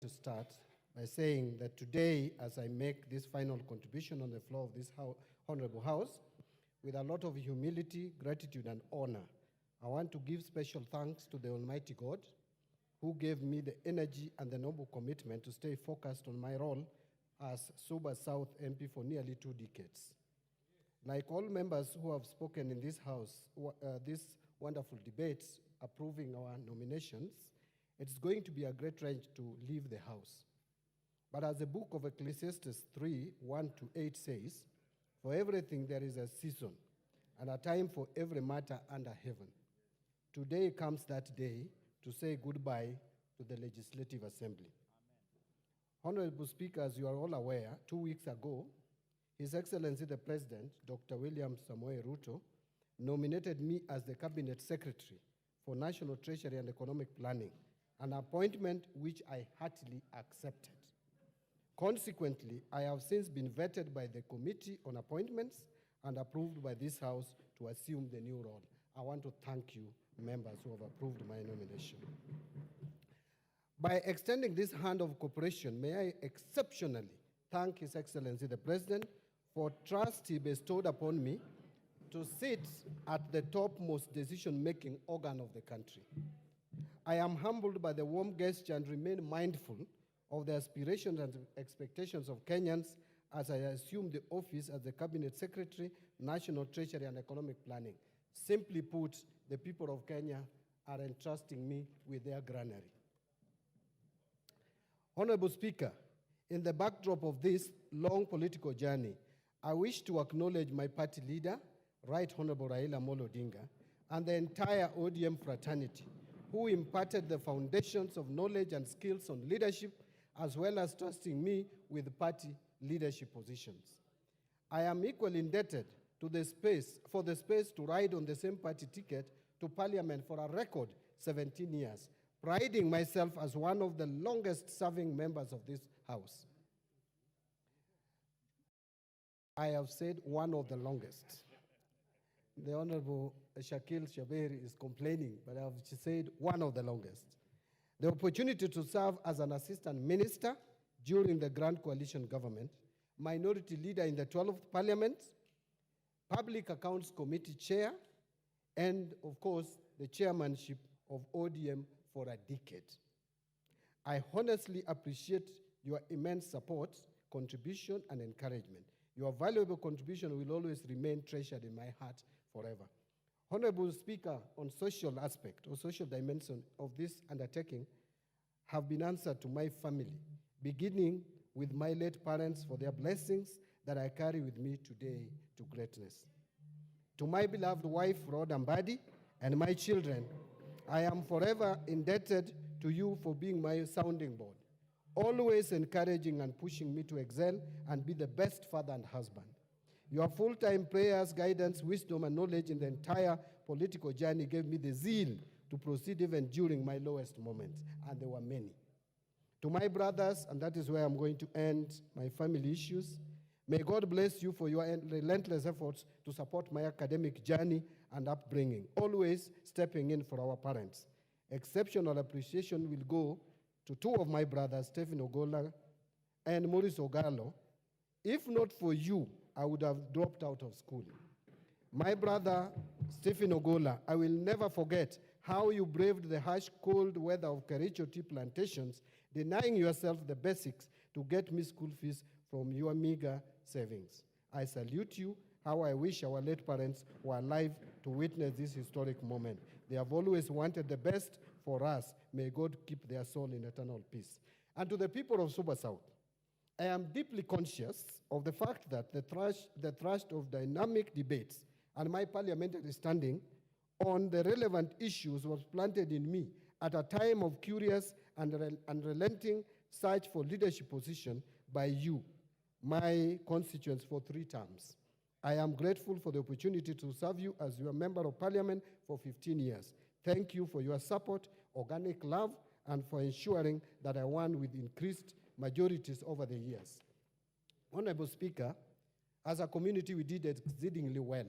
to start by saying that today, as I make this final contribution on the floor of this Honorable House, with a lot of humility, gratitude, and honor, I want to give special thanks to the Almighty God, who gave me the energy and the noble commitment to stay focused on my role as Suba South MP for nearly 2 decades. Like all members who have spoken in this House, these wonderful debates approving our nominations, it's going to be a great range to leave the House. But as the book of Ecclesiastes 3:1-8 says, for everything there is a season and a time for every matter under heaven. Today comes that day to say goodbye to the Legislative Assembly. Amen. Honorable Speaker, as you are all aware, 2 weeks ago, His Excellency the President, Dr. William Samoei Ruto, nominated me as the Cabinet Secretary for National Treasury and Economic Planning, an appointment which I heartily accepted. Consequently, I have since been vetted by the Committee on Appointments and approved by this House to assume the new role. I want to thank you, members who have approved my nomination. By extending this hand of cooperation, may I exceptionally thank His Excellency the President for trust he bestowed upon me to sit at the topmost decision-making organ of the country. I am humbled by the warm gesture and remain mindful of the aspirations and expectations of Kenyans as I assume the office as the Cabinet Secretary, National Treasury and Economic Planning. Simply put, the people of Kenya are entrusting me with their granary. Honorable Speaker, in the backdrop of this long political journey, I wish to acknowledge my party leader, Right Honorable Raila Amolo Odinga, and the entire ODM fraternity, who imparted the foundations of knowledge and skills on leadership, as well as trusting me with party leadership positions. I am equally indebted to for the space to ride on the same party ticket to Parliament for a record 17 years, priding myself as one of the longest-serving members of this House. I have said one of the longest. The Honorable Shakil Shaberi is complaining, but I have said one of the longest. The opportunity to serve as an assistant minister during the Grand Coalition government, minority leader in the 12th Parliament, Public Accounts Committee chair, and of course, the chairmanship of ODM for a decade. I honestly appreciate your immense support, contribution, and encouragement. Your valuable contribution will always remain treasured in my heart forever. Honorable Speaker, on social aspect or social dimension of this undertaking have been answered to my family, beginning with my late parents for their blessings that I carry with me today to greatness. To my beloved wife, Mbadi, and my children, I am forever indebted to you for being my sounding board, always encouraging and pushing me to excel and be the best father and husband. Your full-time prayers, guidance, wisdom, and knowledge in the entire political journey gave me the zeal to proceed even during my lowest moments, and there were many. To my brothers, and that is where I'm going to end my family issues, may God bless you for your relentless efforts to support my academic journey and upbringing, always stepping in for our parents. Exceptional appreciation will go to 2 of my brothers, Stephen Ogola and Maurice Ogalo. If not for you, I would have dropped out of school. My brother, Stephen Ogola, I will never forget how you braved the harsh, cold weather of Kericho tea plantations, denying yourself the basics to get me school fees from your meager savings. I salute you. How I wish our late parents were alive to witness this historic moment. They have always wanted the best for us. May God keep their soul in eternal peace. And to the people of Suba South, I am deeply conscious of the fact that the thrust of dynamic debates and my parliamentary standing on the relevant issues was planted in me at a time of curious and unrelenting search for leadership position by you, my constituents, for 3 terms. I am grateful for the opportunity to serve you as your member of parliament for 15 years. Thank you for your support, organic love, and for ensuring that I won with increased majorities over the years. Honorable Speaker, as a community, we did exceedingly well,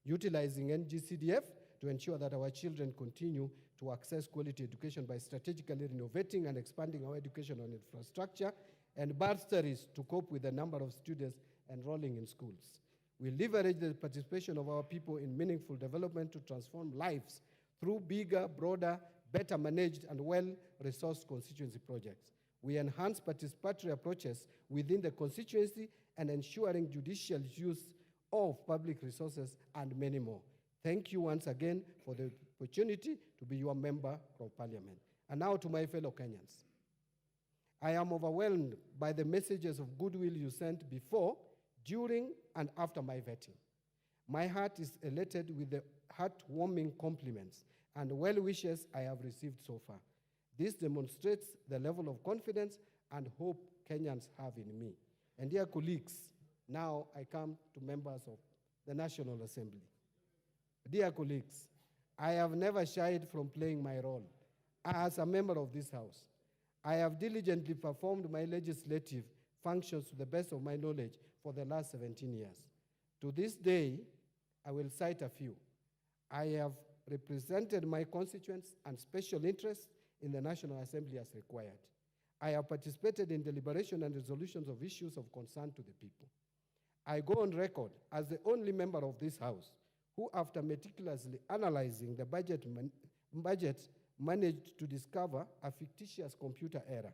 utilizing NGCDF to ensure that our children continue to access quality education by strategically renovating and expanding our educational infrastructure and bursaries to cope with the number of students enrolling in schools. We leverage the participation of our people in meaningful development to transform lives through bigger, broader, better managed, and well-resourced constituency projects. We enhance participatory approaches within the constituency and ensuring judicial use of public resources and many more. Thank you once again for the opportunity to be your member of parliament. And now to my fellow Kenyans. I am overwhelmed by the messages of goodwill you sent before, during, and after my vetting. My heart is elated with the heartwarming compliments and well wishes I have received so far. This demonstrates the level of confidence and hope Kenyans have in me. And dear colleagues, now I come to members of the National Assembly. Dear colleagues, I have never shied from playing my role as a member of this House. I have diligently performed my legislative functions to the best of my knowledge for the last 17 years. To this day, I will cite a few. I have represented my constituents and special interests in the National Assembly as required. I have participated in deliberation and resolutions of issues of concern to the people. I go on record as the only member of this House who, after meticulously analyzing the budget managed to discover a fictitious computer error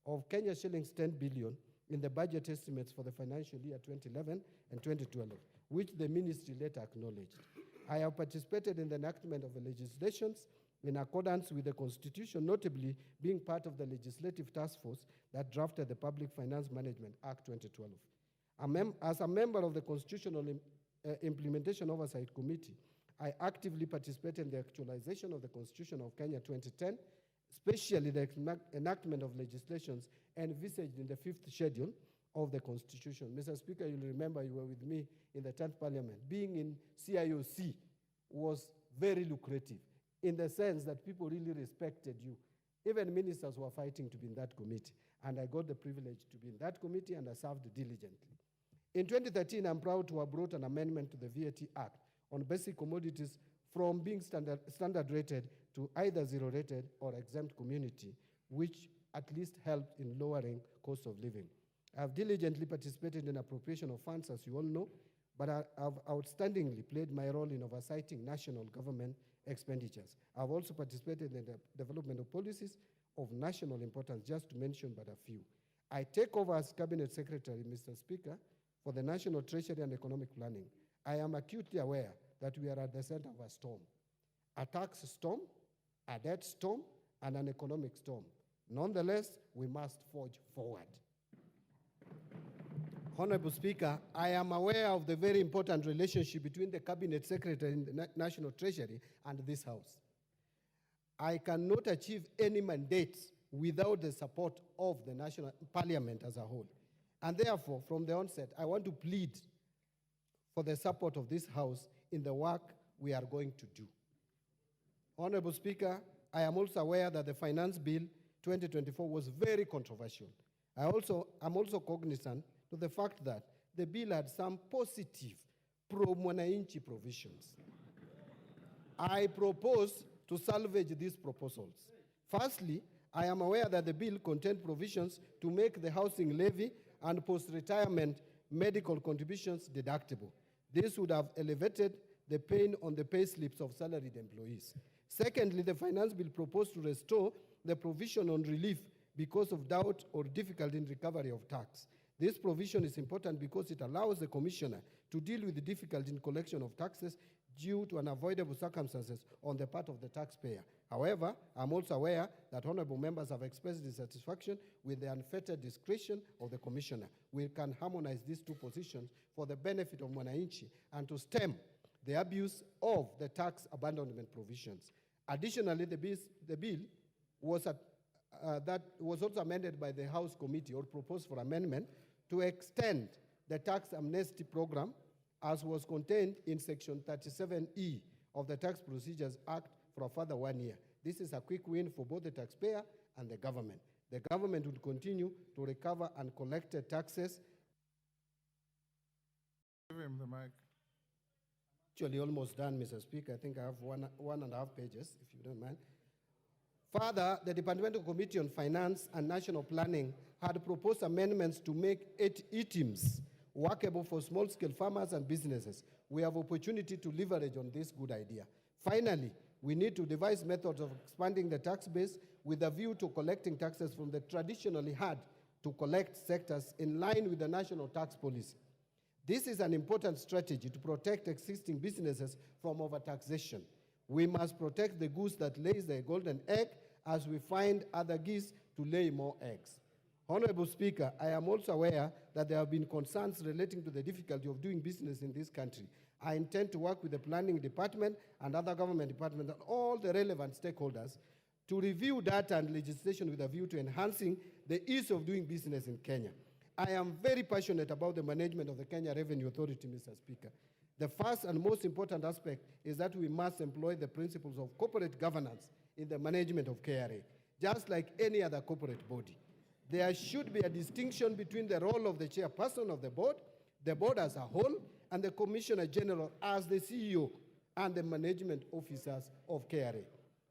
of Kenya shillings 10 billion in the budget estimates for the financial year 2011 and 2012, which the ministry later acknowledged. I have participated in the enactment of the legislations in accordance with the Constitution, notably being part of the legislative task force that drafted the Public Finance Management Act 2012. As a member of the Constitutional Implementation Oversight Committee, I actively participated in the actualization of the Constitution of Kenya 2010, especially the enactment of legislations envisaged in the 5th schedule of the Constitution. Mr. Speaker, you'll remember you were with me in the 10th Parliament. Being in CIOC was very lucrative in the sense that people really respected you. Even ministers were fighting to be in that committee, and I got the privilege to be in that committee, and I served diligently. In 2013, I'm proud to have brought an amendment to the VAT Act on basic commodities from being standard rated to either zero rated or exempt community, which at least helped in lowering cost of living. I have diligently participated in appropriation of funds, as you all know, but I have outstandingly played my role in oversighting national government expenditures. I've also participated in the development of policies of national importance, just to mention but a few. I take over as Cabinet Secretary, Mr. Speaker, for the National Treasury and Economic Planning. I am acutely aware that we are at the center of a storm, a tax storm, a debt storm, and an economic storm. Nonetheless, we must forge forward. Honorable Speaker, I am aware of the very important relationship between the Cabinet Secretary and the National Treasury and this House. I cannot achieve any mandate without the support of the National Parliament as a whole. And therefore, from the onset, I want to plead for the support of this House in the work we are going to do. Honorable Speaker, I am also aware that the Finance Bill 2024 was very controversial. I'm also cognizant to the fact that the bill had some positive pro-mwananchi provisions. I propose to salvage these proposals. Firstly, I am aware that the bill contained provisions to make the housing levy and post-retirement medical contributions deductible. This would have elevated the pain on the pay slips of salaried employees. Secondly, the Finance Bill proposed to restore the provision on relief because of doubt or difficulty in recovery of tax. This provision is important because it allows the Commissioner to deal with the difficulty in collection of taxes due to unavoidable circumstances on the part of the taxpayer. However, I'm also aware that honorable members have expressed dissatisfaction with the unfettered discretion of the Commissioner. We can harmonize these two positions for the benefit of mwananchi and to stem the abuse of the tax abandonment provisions. Additionally, the bill was that was also amended by the House Committee, or proposed for amendment, to extend the tax amnesty program as was contained in Section 37E of the Tax Procedures Act for a further 1 year. This is a quick win for both the taxpayer and the government. The government will continue to recover uncollected taxes. Give him the mic. Actually almost done, Mr. Speaker. I think I have one and a half pages, if you don't mind. Further, the Departmental Committee on Finance and National Planning had proposed amendments to make ETIMS workable for small-scale farmers and businesses. We have opportunity to leverage on this good idea. Finally, we need to devise methods of expanding the tax base with a view to collecting taxes from the traditionally hard to collect sectors in line with the national tax policy. This is an important strategy to protect existing businesses from overtaxation. We must protect the goose that lays the golden egg as we find other geese to lay more eggs. Honorable Speaker, I am also aware that there have been concerns relating to the difficulty of doing business in this country. I intend to work with the Planning Department and other government departments and all the relevant stakeholders to review data and legislation with a view to enhancing the ease of doing business in Kenya. I am very passionate about the management of the Kenya Revenue Authority, Mr. Speaker. The first and most important aspect is that we must employ the principles of corporate governance in the management of KRA, just like any other corporate body. There should be a distinction between the role of the chairperson of the board as a whole, and the Commissioner General as the CEO and the management officers of KRA.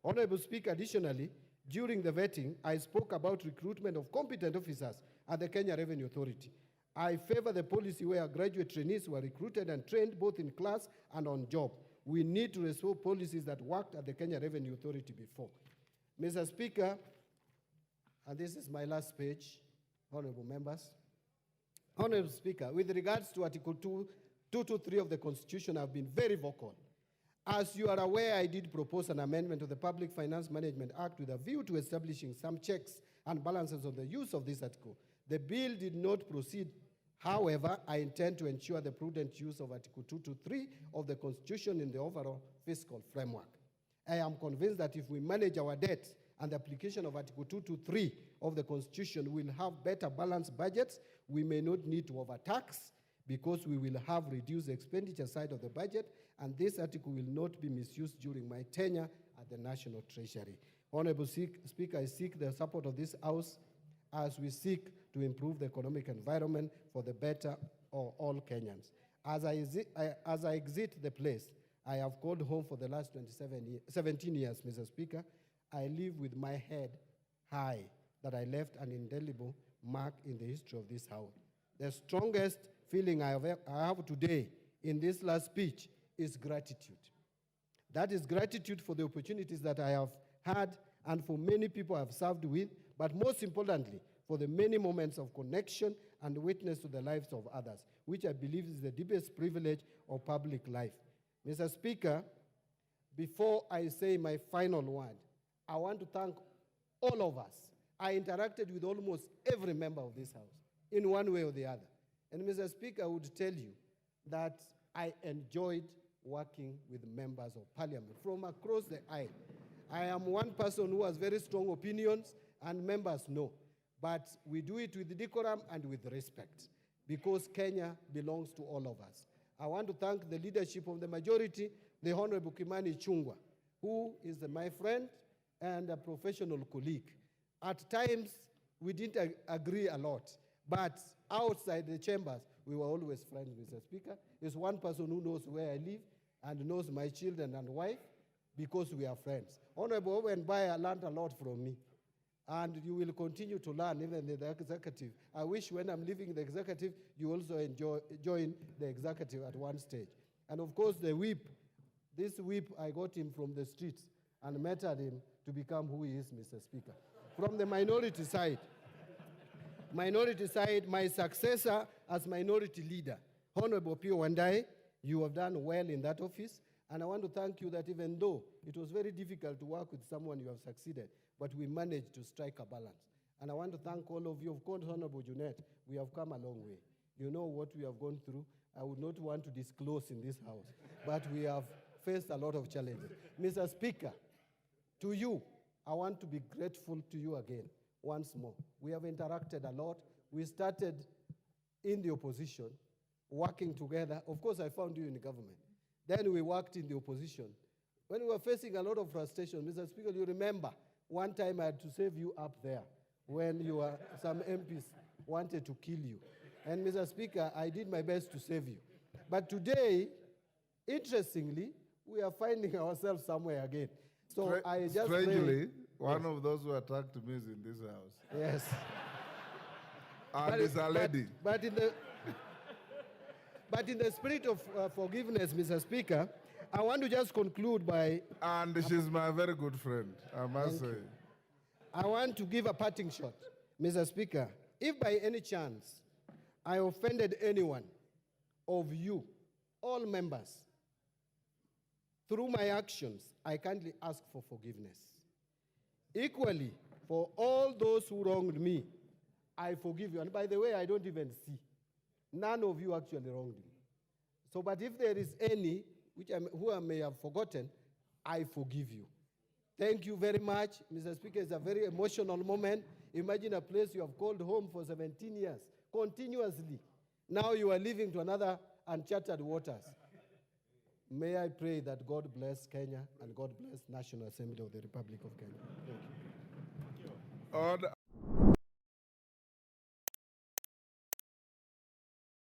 Honorable Speaker, additionally, during the vetting, I spoke about recruitment of competent officers at the Kenya Revenue Authority. I favor the policy where graduate trainees were recruited and trained both in class and on job. We need to restore policies that worked at the Kenya Revenue Authority before. Mr. Speaker, and this is my last page, honorable members. Honorable Speaker, with regards to Article 223 of the Constitution, I've been very vocal. As you are aware, I did propose an amendment to the Public Finance Management Act with a view to establishing some checks and balances on the use of this article. The bill did not proceed. However, I intend to ensure the prudent use of Article 223 of the Constitution in the overall fiscal framework. I am convinced that if we manage our debt and the application of Article 223 of the Constitution, we will have better balanced budgets. We may not need to overtax because we will have reduced the expenditure side of the budget, and this article will not be misused during my tenure at the National Treasury. Honorable Speaker, I seek the support of this House as we seek to improve the economic environment for the better of all Kenyans. As I exit the place I have called home for the last 17 years, Mr. Speaker, I live with my head high that I left an indelible mark in the history of this House. The strongest feeling I have today in this last speech is gratitude. That is gratitude for the opportunities that I have had and for many people I have served with, but most importantly, for the many moments of connection and witness to the lives of others, which I believe is the deepest privilege of public life. Mr. Speaker, before I say my final word, I want to thank all of us. I interacted with almost every member of this House in one way or the other. And Mr. Speaker, I would tell you that I enjoyed working with members of Parliament from across the aisle. I am one person who has very strong opinions, and members know. But we do it with decorum and with respect, because Kenya belongs to all of us. I want to thank the leadership of the majority, the Honorable Kimani Ichung'wah, who is my friend and a professional colleague. At times, we didn't agree a lot, but outside the chambers, we were always friends, Mr. Speaker. He's one person who knows where I live and knows my children and wife, because we are friends. Honorable Owen Baya learned a lot from me, and you will continue to learn even in the executive. I wish when I'm leaving the executive, you also join the executive at one stage. And of course, the whip, this whip, I got him from the streets and mentored him to become who he is, Mr. Speaker. From the minority side, my successor as minority leader, Honorable Pio Wandai, you have done well in that office. And I want to thank you that even though it was very difficult to work with someone, you have succeeded, but we managed to strike a balance. And I want to thank all of you. Of course, Honorable Junet, we have come a long way. You know what we have gone through. I would not want to disclose in this House, but we have faced a lot of challenges. Mr. Speaker, to you, I want to be grateful to you again, once more. We have interacted a lot. We started in the opposition, working together. Of course, I found you in the government. Then we worked in the opposition. When we were facing a lot of frustration, Mr. Speaker, you remember one time I had to save you up there when some MPs wanted to kill you. And Mr. Speaker, I did my best to save you. But today, interestingly, we are finding ourselves somewhere again. So I just strangely, One of those who attacked me is in this house. Yes. And it's a lady. But in the spirit of forgiveness, Mr. Speaker, I want to just conclude by... And she's my very good friend, I must say. I want to give a parting shot. Mr. Speaker, if by any chance I offended anyone of you, all members, through my actions, I kindly ask for forgiveness. Equally, for all those who wronged me, I forgive you. And by the way, I don't even see. None of you actually wronged me. So, but if there is any who I may have forgotten, I forgive you. Thank you very much. Mr. Speaker, it's a very emotional moment. Imagine a place you have called home for 17 years, continuously. Now you are leaving to another uncharted waters. May I pray that God bless Kenya and God bless National Assembly of the Republic of Kenya. Thank you.